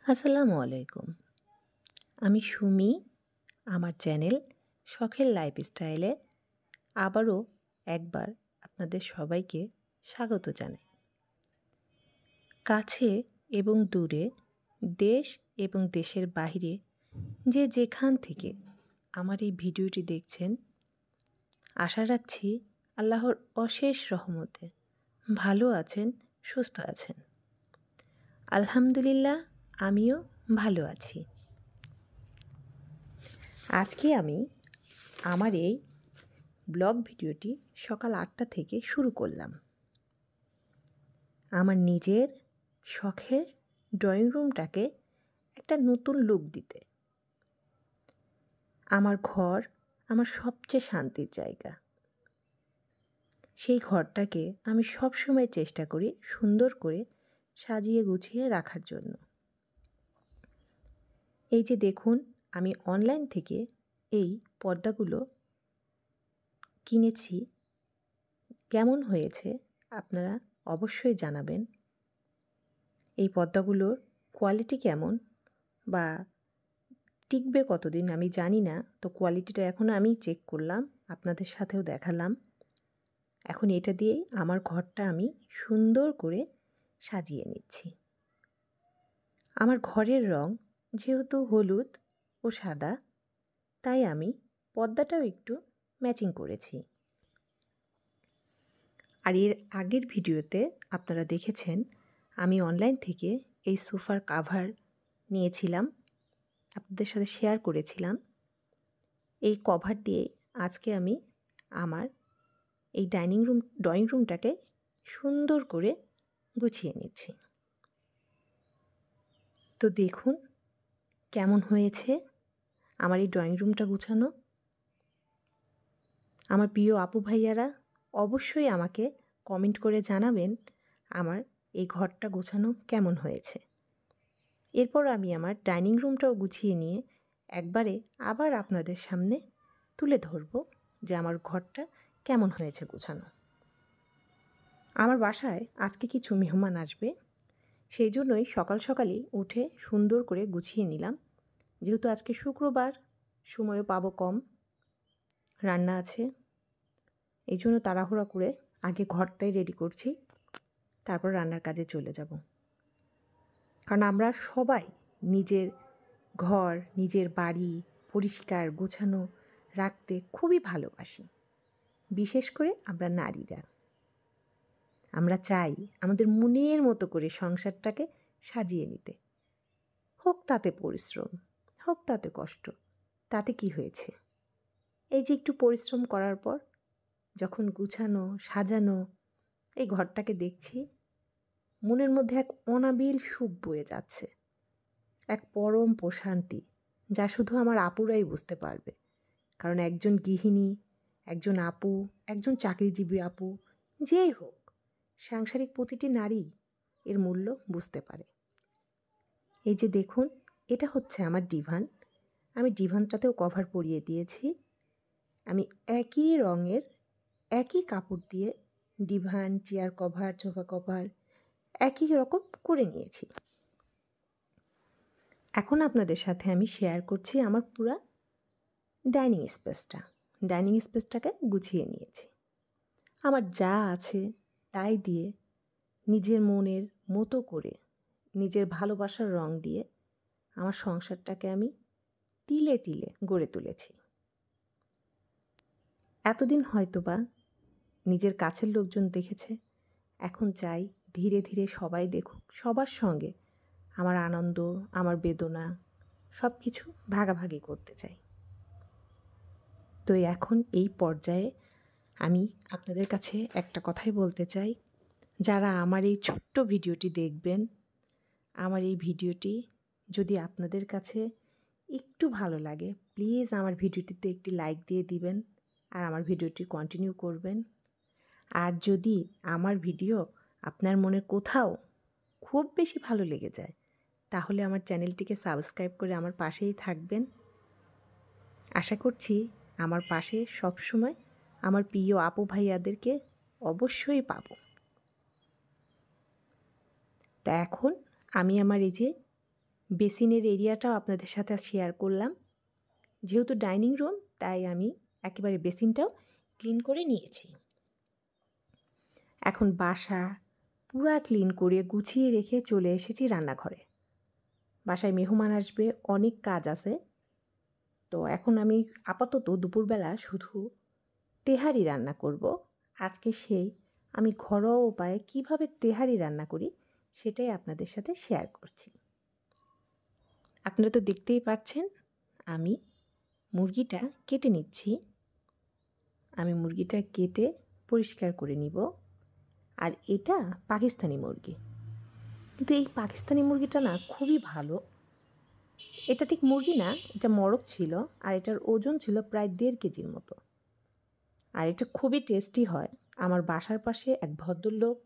আসসালামু আলাইকুম। আমি সুমি। আমার চ্যানেল শখের লাইফস্টাইলে আবারও একবার আপনাদের সবাইকে স্বাগত জানাই। কাছে এবং দূরে, দেশ এবং দেশের বাইরে যে যেখান থেকে আমার এই ভিডিওটি দেখছেন, আশা রাখছি আল্লাহর অশেষ রহমতে ভালো আছেন, সুস্থ আছেন। আলহামদুলিল্লাহ, আমিও ভালো আছি। আজকে আমি আমার এই ব্লগ ভিডিওটি সকাল 8টা থেকে শুরু করলাম। আমার নিজের শখের ড্রয়িং রুমটাকে একটা নতুন লুক দিতে। আমার ঘর আমার সবচেয়ে শান্তির জায়গা। সেই ঘরটাকে আমি সবসময় চেষ্টা করি সুন্দর করে সাজিয়ে গুছিয়ে রাখার জন্য। এই যে দেখুন, আমি অনলাইন থেকে এই পর্দাগুলো কিনেছি। কেমন হয়েছে আপনারা অবশ্যই জানাবেন। এই পর্দাগুলোর কোয়ালিটি কেমন বা টিকবে কতদিন আমি জানি না, তো কোয়ালিটিটা এখন আমি চেক করলাম, আপনাদের সাথেও দেখালাম। এখন এটা দিয়েই আমার ঘরটা আমি সুন্দর করে সাজিয়ে নিচ্ছি। আমার ঘরের রং যেহেতু হলুদ ও সাদা, তাই আমি পর্দাটাও একটু ম্যাচিং করেছি। আর এর আগের ভিডিওতে আপনারা দেখেছেন আমি অনলাইন থেকে এই সোফার কাভার নিয়েছিলাম, আপনাদের সাথে শেয়ার করেছিলাম। এই কভার দিয়ে আজকে আমি আমার এই ড্রয়িং রুমটাকে সুন্দর করে গুছিয়ে নিচ্ছি। তো দেখুন কেমন হয়েছে আমার এই ড্রয়িং রুমটা গুছানো। আমার প্রিয় আপু ভাইয়ারা অবশ্যই আমাকে কমেন্ট করে জানাবেন আমার এই ঘরটা গোছানো কেমন হয়েছে। এরপর আমি আমার ডাইনিং রুমটাও গুছিয়ে নিয়ে একবারে আবার আপনাদের সামনে তুলে ধরব যে আমার ঘরটা কেমন হয়েছে গোছানো। আমার বাসায় আজকে কিছু মেহমান আসবে, সেই জন্যই সকাল সকালই উঠে সুন্দর করে গুছিয়ে নিলাম। যেহেতু আজকে শুক্রবার, সময়ও পাবো কম, রান্না আছে, এই জন্য তাড়াহুড়া করে আগে ঘরটাই রেডি করছি, তারপর রান্নার কাজে চলে যাব। কারণ আমরা সবাই নিজের ঘর, নিজের বাড়ি পরিষ্কার গোছানো রাখতে খুবই ভালোবাসি। বিশেষ করে আমরা নারীরা, আমরা চাই আমাদের মনের মতো করে সংসারটাকে সাজিয়ে নিতে। হোক তাতে পরিশ্রম, হোক তাতে কষ্ট, তাতে কি হয়েছে? এই যে একটু পরিশ্রম করার পর যখন গুছানো সাজানো এই ঘরটাকে দেখছি, মনের মধ্যে এক অনাবিল সুখ বয়ে যাচ্ছে, এক পরম প্রশান্তি, যা শুধু আমার আপুরাই বুঝতে পারবে। কারণ একজন গৃহিণী, একজন আপু, একজন চাকরিজীবী আপু, যেই হোক, সাংসারিক প্রতিটি নারী এর মূল্য বুঝতে পারে। এই যে দেখুন, এটা হচ্ছে আমার ডিভান। আমি ডিভানটাতেও কভার পরিয়ে দিয়েছি। আমি একই রঙের একই কাপড় দিয়ে divan, chair cover, sofa cover একই রকম করে নিয়েছি। এখন আপনাদের সাথে আমি শেয়ার করছি আমার পুরা ডাইনিং স্পেসটাকে গুছিয়ে নিয়েছি। আমার যা আছে তাই দিয়ে নিজের মনের মতো করে, নিজের ভালোবাসার রং দিয়ে আমার সংসারটাকে আমি তিলে তিলে গড়ে তুলেছি। এতদিন হয়তোবা নিজের কাছের লোকজন দেখেছে, এখন চাই ধীরে ধীরে সবাই দেখুক, সবার সঙ্গে আমার আনন্দ, আমার বেদনা সব কিছু ভাগাভাগি করতে চাই। তো এখন এই পর্যায়ে আমি আপনাদের কাছে একটা কথাই বলতে চাই, যারা আমার এই ছোট্ট ভিডিওটি দেখবেন, আমার এই ভিডিওটি যদি আপনাদের কাছে একটু ভালো লাগে, প্লিজ আমার ভিডিওটিতে একটি লাইক দিয়ে দিবেন আর আমার ভিডিওটি কন্টিনিউ করবেন। আর যদি আমার ভিডিও আপনার মনের কোথাও খুব বেশি ভালো লেগে যায়, তাহলে আমার চ্যানেলটিকে সাবস্ক্রাইব করে আমার পাশেই থাকবেন। আশা করছি আমার পাশে সবসময় আমার প্রিয় আপু ভাইয়াদেরকে অবশ্যই পাবো। তা এখন আমি আমার এই যে বেসিনের এরিয়াটাও আপনাদের সাথে শেয়ার করলাম। যেহেতু ডাইনিং রুম, তাই আমি একেবারে বেসিনটাও ক্লিন করে নিয়েছি। এখন বাসা পুরা ক্লিন করে গুছিয়ে রেখে চলে এসেছি রান্নাঘরে। বাসায় মেহমান আসবে, অনেক কাজ আছে। তো এখন আমি আপাতত দুপুরবেলা শুধু তেহারি রান্না করব। আজকে আমি ঘরোয়া উপায়ে কীভাবে তেহারি রান্না করি সেটাই আপনাদের সাথে শেয়ার করছি। আপনারা তো দেখতেই পাচ্ছেন আমি মুরগিটা কেটে নিচ্ছি। আমি মুরগিটা কেটে পরিষ্কার করে নিব। আর এটা পাকিস্তানি মুরগি, কিন্তু এই পাকিস্তানি মুরগিটা না খুবই ভালো। এটা ঠিক মুরগি না, এটা মরক ছিল, আর এটার ওজন ছিল প্রায় 1.5 কেজির মতো। আর এটা খুবই টেস্টি হয়। আমার বাসার পাশে এক ভদ্রলোক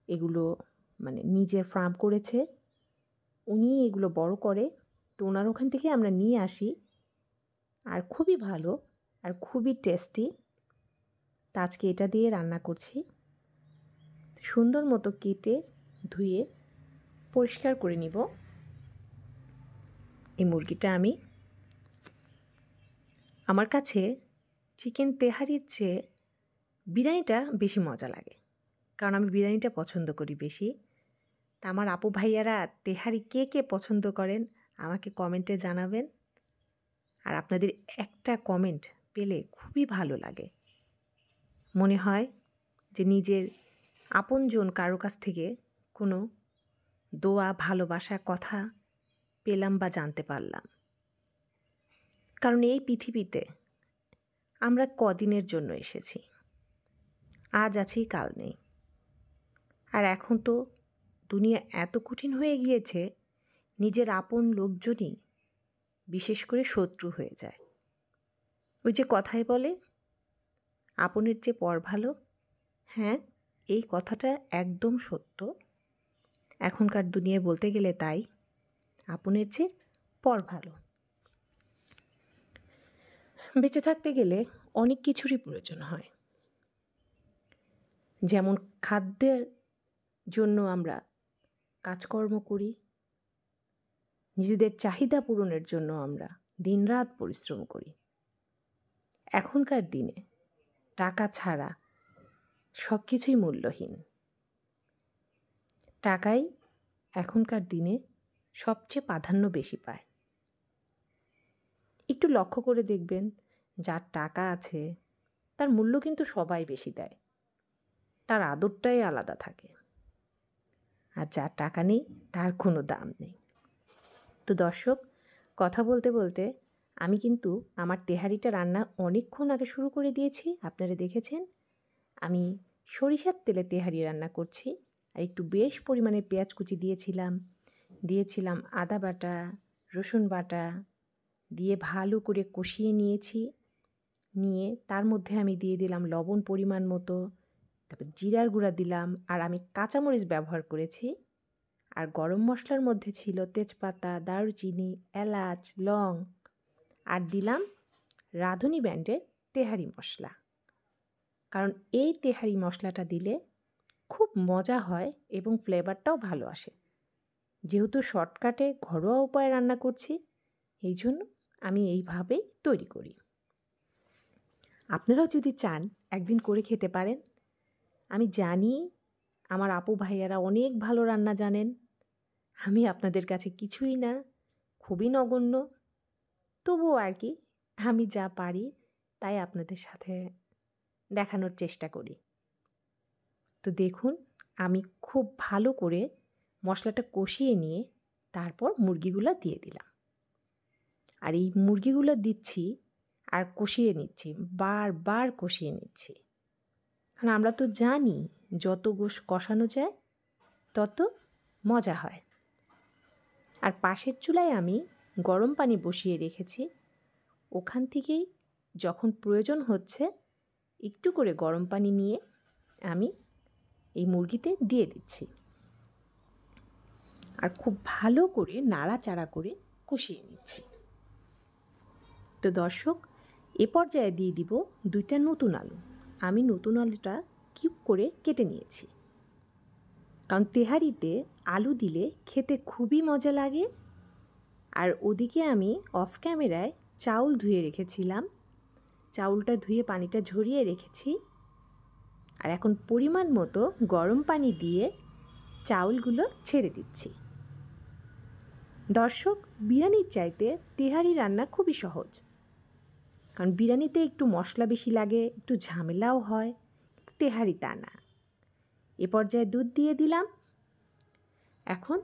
এগুলো নিজের ফার্ম করেছে, উনি এগুলো বড় করে, তো ওনার ওখান থেকে আমরা নিয়ে আসি। আর খুবই ভালো আর খুবই টেস্টি। তা আজকে এটা দিয়ে রান্না করছি। সুন্দর মতো কেটে ধুয়ে পরিষ্কার করে নিব। এই মুরগিটা আমার কাছে চিকেন তেহারির চেয়ে বিরিয়ানিটা বেশি মজা লাগে, কারণ আমি বিরিয়ানিটা পছন্দ করি বেশি। তা আমার আপু ভাইয়ারা তেহারি কে কে পছন্দ করেন আমাকে কমেন্টে জানাবেন। আর আপনাদের একটা কমেন্ট পেলে খুবই ভালো লাগে। মনে হয় যে নিজের আপনজন কারো কাছ থেকে কোনো দোয়া, ভালোবাসা, কথা পেলাম বা জানতে পারলাম। কারণ এই পৃথিবীতে আমরা কদিনের জন্য এসেছি, আজ আছি কাল নেই। আর এখন তো দুনিয়া এত কঠিন হয়ে গিয়েছে, নিজের আপন লোকজনই বিশেষ করে শত্রু হয়ে যায়। ওই যে কথায় বলে, আপনের চেয়ে পর ভালো। হ্যাঁ, এই কথাটা একদম সত্য। এখনকার দুনিয়ায় বলতে গেলে তাই, আপনের চেয়ে পর ভালো। বেঁচে থাকতে গেলে অনেক কিছুরই প্রয়োজন হয়। যেমন খাদ্যের জন্য আমরা কাজকর্ম করি, নিজেদের চাহিদা পূরণের জন্য আমরা দিনরাত পরিশ্রম করি। এখনকার দিনে টাকা ছাড়া সব কিছুই মূল্যহীন। টাকাই এখনকার দিনে সবচেয়ে প্রাধান্য বেশি পায়। একটু লক্ষ্য করে দেখবেন, যার টাকা আছে তার মূল্য কিন্তু সবাই বেশি দেয়, তার আদরটাই আলাদা থাকে। আর যার টাকা নেই তার কোনো দাম নেই। তো দর্শক, কথা বলতে বলতে আমি কিন্তু আমার তেহারিটা রান্না অনেকক্ষণ আগে শুরু করে দিয়েছি। আপনারা দেখেছেন আমি সরিষার তেলে তেহারি রান্না করছি। আর একটু বেশ পরিমাণে পেঁয়াজ কুচি দিয়েছিলাম আদা বাটা, রসুন বাটা দিয়ে ভালো করে কষিয়ে নিয়েছি। নিয়ে তার মধ্যে আমি দিয়ে দিলাম লবণ পরিমাণ মতো, তারপর জিরার গুঁড়া দিলাম, আর আমি কাঁচামরিচ ব্যবহার করেছি। আর গরম মশলার মধ্যে ছিল তেজপাতা, দারুচিনি, এলাচ, লং, আর দিলাম রাঁধুনি ব্র্যান্ডের তেহারি মশলা। কারণ এই তেহারি মশলাটা দিলে খুব মজা হয় এবং ফ্লেভারটাও ভালো আসে। যেহেতু শর্টকাটে ঘরোয়া উপায়ে রান্না করছি, এই জন্য আমি এইভাবেই তৈরি করি। আপনারাও যদি চান একদিন করে খেতে পারেন। আমি জানি আমার আপু ভাইয়ারা অনেক ভালো রান্না জানেন। আমি আপনাদের কাছে কিছুই না, খুবই নগণ্য। তবুও আর কি, আমি যা পারি তাই আপনাদের সাথে দেখানোর চেষ্টা করি। তো দেখুন, আমি খুব ভালো করে মশলাটা কষিয়ে নিয়ে তারপর মুরগিগুলো দিয়ে দিলাম। আর এই মুরগিগুলো দিচ্ছি আর কষিয়ে নিচ্ছি, বারবার কষিয়ে নিচ্ছি। কারণ আমরা তো জানি যত কষানো যায় তত মজা হয়। আর পাশের চুলায় আমি গরম পানি বসিয়ে রেখেছি। ওখান থেকেই যখন প্রয়োজন হচ্ছে একটু করে গরম পানি নিয়ে আমি এই মুরগিতে দিয়ে দিচ্ছি। আর খুব ভালো করে নাড়াচাড়া করে কষিয়ে নিচ্ছি। তো দর্শক, এ পর্যায়ে দিয়ে দিব 2টা নতুন আলু। আমি নতুন আলুটা কিউব করে কেটে নিয়েছি। কারণ তেহারিতে আলু দিলে খেতে খুবই মজা লাগে। আর ওদিকে আমি অফ ক্যামেরায় চাউল ধুয়ে রেখেছিলাম, চাউলটা ধুয়ে পানিটা ঝরিয়ে রেখেছি। আর এখন পরিমাণ মতো গরম পানি দিয়ে চাউলগুলো ছেড়ে দিচ্ছি। দর্শক, বিরিয়ানির চাইতে তেহারি রান্না খুবই সহজ, কারণ বিরিয়ানিতে একটু মশলা বেশি লাগে, একটু ঝামেলাও হয়, তেহারি তা না। এ পর্যায়ে দুধ দিয়ে দিলাম। এখন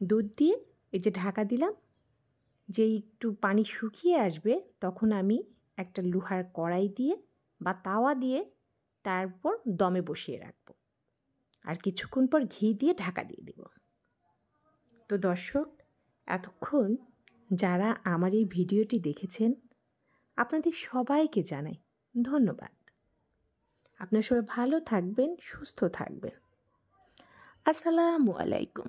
দুধ দিয়ে এই যে ঢাকা দিলাম, যেই একটু পানি শুকিয়ে আসবে তখন আমি একটা লোহার কড়াই দিয়ে বা তাওয়া দিয়ে তারপর দমে বসিয়ে রাখবো। আর কিছুক্ষণ পর ঘি দিয়ে ঢাকা দিয়ে দেব। তো দর্শক, এতক্ষণ যারা আমার এই ভিডিওটি দেখেছেন আপনাদের সবাইকে জানাই ধন্যবাদ। আপনারা সবাই ভালো থাকবেন, সুস্থ থাকবেন। আসসালামু আলাইকুম।